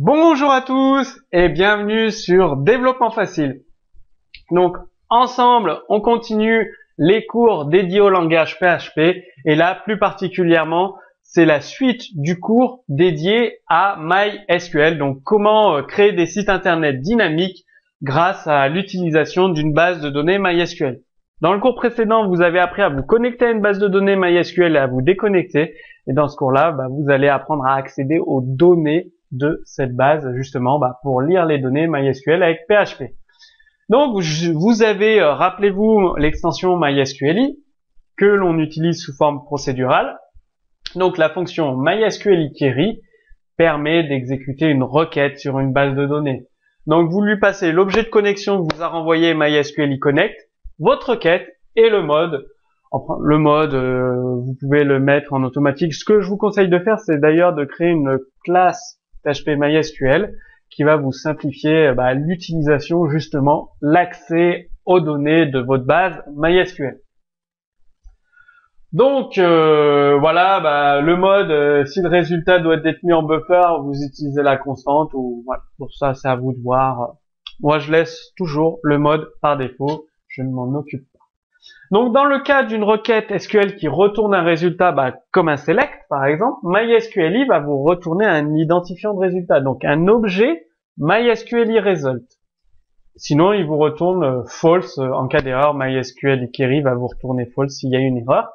Bonjour à tous et bienvenue sur Développement Facile. Donc ensemble, on continue les cours dédiés au langage PHP et là plus particulièrement, c'est la suite du cours dédié à MySQL. Donc comment créer des sites internet dynamiques grâce à l'utilisation d'une base de données MySQL. Dans le cours précédent, vous avez appris à vous connecter à une base de données MySQL et à vous déconnecter. Et dans ce cours-là, vous allez apprendre à accéder aux données de cette base, justement, pour lire les données MySQL avec PHP. Donc, vous avez, rappelez-vous, l'extension MySQLi que l'on utilise sous forme procédurale. Donc, la fonction MySQLi query permet d'exécuter une requête sur une base de données. Donc, vous lui passez l'objet de connexion que vous a renvoyé MySQLi connect, votre requête et le mode. Enfin, le mode, vous pouvez le mettre en automatique. Ce que je vous conseille de faire, c'est d'ailleurs de créer une classe PHP MySQL qui va vous simplifier l'utilisation, justement, l'accès aux données de votre base MySQL. Donc voilà, le mode, si le résultat doit être mis en buffer, vous utilisez la constante ou voilà. Pour ça, c'est à vous de voir. Moi, je laisse toujours le mode par défaut. Je ne m'en occupe pas. Donc, dans le cas d'une requête SQL qui retourne un résultat comme un select, par exemple, MySQLi va vous retourner un identifiant de résultat, donc un objet MySQLi result. Sinon, il vous retourne false en cas d'erreur. MySQLi query va vous retourner false s'il y a une erreur.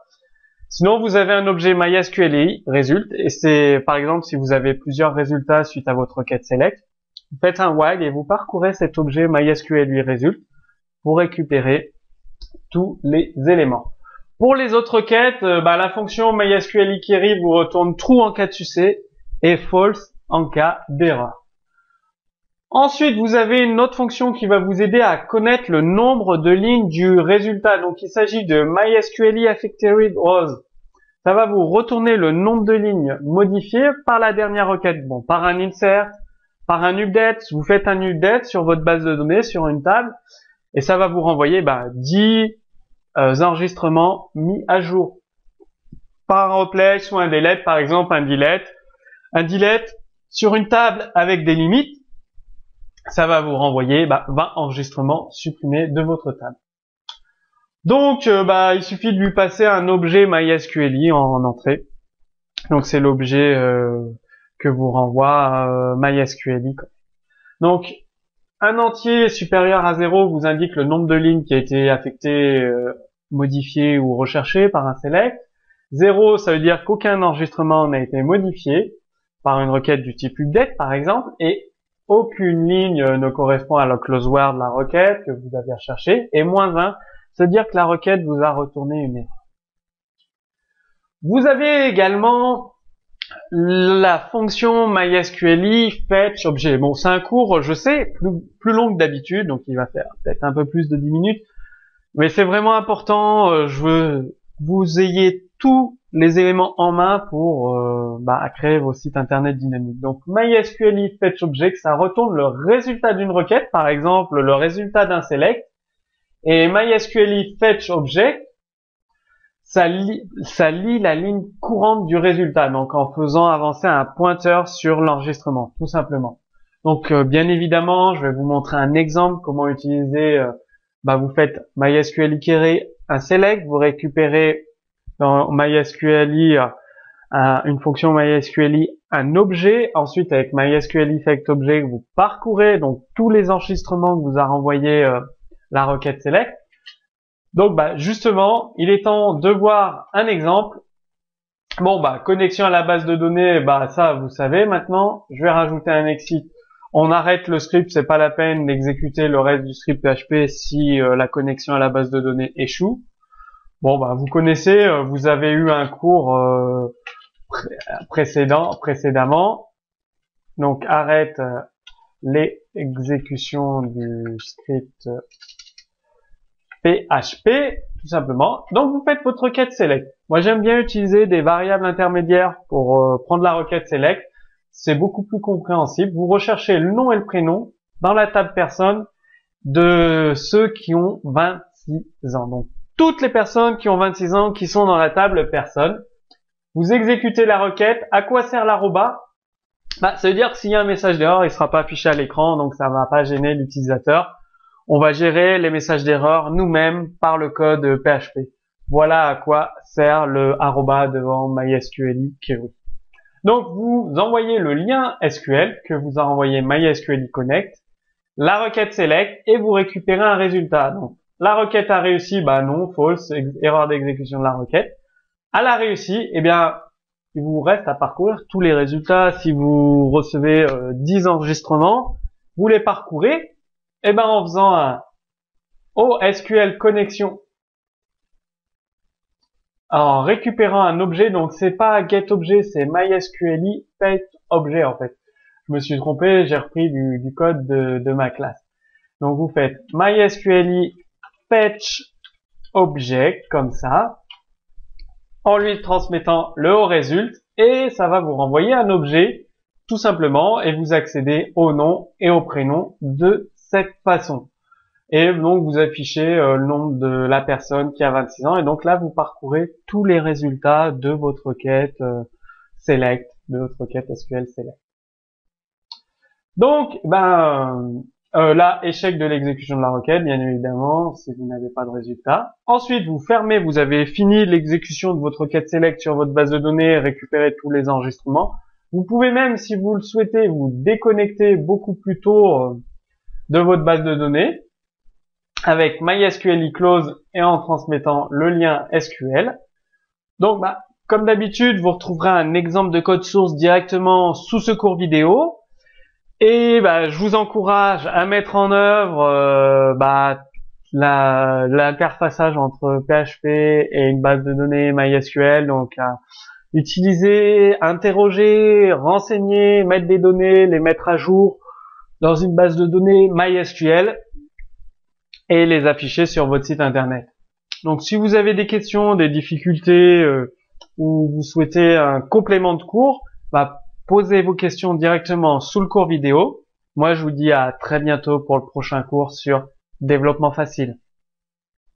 Sinon, vous avez un objet MySQLi result, et c'est, par exemple, si vous avez plusieurs résultats suite à votre requête select, vous faites un while et vous parcourez cet objet MySQLi result pour récupérer tous les éléments. Pour les autres requêtes, la fonction MySQLi query vous retourne true en cas de succès et false en cas d'erreur. Ensuite, vous avez une autre fonction qui va vous aider à connaître le nombre de lignes du résultat. Donc, il s'agit de MySQLi affected rows. Ça va vous retourner le nombre de lignes modifiées par la dernière requête. Bon, par un insert, par un update. Vous faites un update sur votre base de données, sur une table, et ça va vous renvoyer 10 enregistrements mis à jour. Par un replace ou un delete, par exemple un delete sur une table avec des limites, ça va vous renvoyer 20 enregistrements supprimés de votre table. Donc il suffit de lui passer un objet MySQLi en entrée. Donc c'est l'objet que vous renvoie MySQLi. Donc un entier supérieur à 0 vous indique le nombre de lignes qui a été affecté, modifié ou recherché par un select. 0, ça veut dire qu'aucun enregistrement n'a été modifié par une requête du type update, par exemple, et aucune ligne ne correspond à la close word de la requête que vous avez recherchée. Et -1, ça veut dire que la requête vous a retourné une erreur. Vous avez également la fonction MySQLi fetch objet. Bon, c'est un cours, je sais, plus long que d'habitude, donc il va faire peut-être un peu plus de 10 minutes. Mais c'est vraiment important, je veux vous ayez tous les éléments en main pour créer vos sites internet dynamiques. Donc MySQLi fetch object, ça retourne le résultat d'une requête, par exemple le résultat d'un select. Et MySQLi fetch object, ça lit la ligne courante du résultat, donc en faisant avancer un pointeur sur l'enregistrement, tout simplement. Donc bien évidemment, je vais vous montrer un exemple comment utiliser. Vous faites MySQLi query un select, vous récupérez dans MySQLi une fonction MySQLi un objet. Ensuite, avec MySQLi fetch object, vous parcourez donc tous les enregistrements que vous a renvoyé la requête select. Donc, justement, il est temps de voir un exemple. Bon, connexion à la base de données, ça, vous savez maintenant. Je vais rajouter un exit. On arrête le script, c'est pas la peine d'exécuter le reste du script PHP si la connexion à la base de données échoue. Bon, vous connaissez, vous avez eu un cours précédemment. Donc, arrête l'exécution du script PHP, tout simplement. Donc, vous faites votre requête select. Moi, j'aime bien utiliser des variables intermédiaires pour prendre la requête select. C'est beaucoup plus compréhensible. Vous recherchez le nom et le prénom dans la table personne de ceux qui ont 26 ans. Donc, toutes les personnes qui ont 26 ans qui sont dans la table personne. Vous exécutez la requête. À quoi sert l'arroba? Bah, ça veut dire que s'il y a un message d'erreur, il sera pas affiché à l'écran, donc ça va pas gêner l'utilisateur. On va gérer les messages d'erreur nous-mêmes par le code PHP. Voilà à quoi sert le arroba devant MySQLi Query. Donc vous envoyez le lien SQL que vous a envoyé MySQLi Connect, la requête select et vous récupérez un résultat. Donc la requête a réussi, bah non, false, erreur d'exécution de la requête. Elle a réussi, eh bien il vous reste à parcourir tous les résultats. Si vous recevez 10 enregistrements, vous les parcourez, et ben en faisant un OSQL connexion, en récupérant un objet, donc c'est pas getObjet, c'est MySQLi fetchObjet en fait. Je me suis trompé, j'ai repris du code de ma classe. Donc vous faites MySQLi fetchObjet comme ça, en lui transmettant le haut résulte, et ça va vous renvoyer un objet tout simplement, et vous accédez au nom et au prénom de cette façon. Et donc vous affichez le nom de la personne qui a 26 ans, et donc là vous parcourez tous les résultats de votre requête select, de votre requête SQL select. Donc là, échec de l'exécution de la requête, bien évidemment, si vous n'avez pas de résultat. Ensuite, vous fermez, vous avez fini l'exécution de votre requête select sur votre base de données, récupérer tous les enregistrements. Vous pouvez même, si vous le souhaitez, vous déconnecter beaucoup plus tôt de votre base de données avec MySQLi close et en transmettant le lien SQL. Donc, comme d'habitude, vous retrouverez un exemple de code source directement sous ce cours vidéo. Et je vous encourage à mettre en œuvre l'interfaçage entre PHP et une base de données MySQL, donc à utiliser, interroger, renseigner, mettre des données, les mettre à jour dans une base de données MySQL et les afficher sur votre site internet. Donc si vous avez des questions, des difficultés ou vous souhaitez un complément de cours, posez vos questions directement sous le cours vidéo. Moi, je vous dis à très bientôt pour le prochain cours sur développement facile.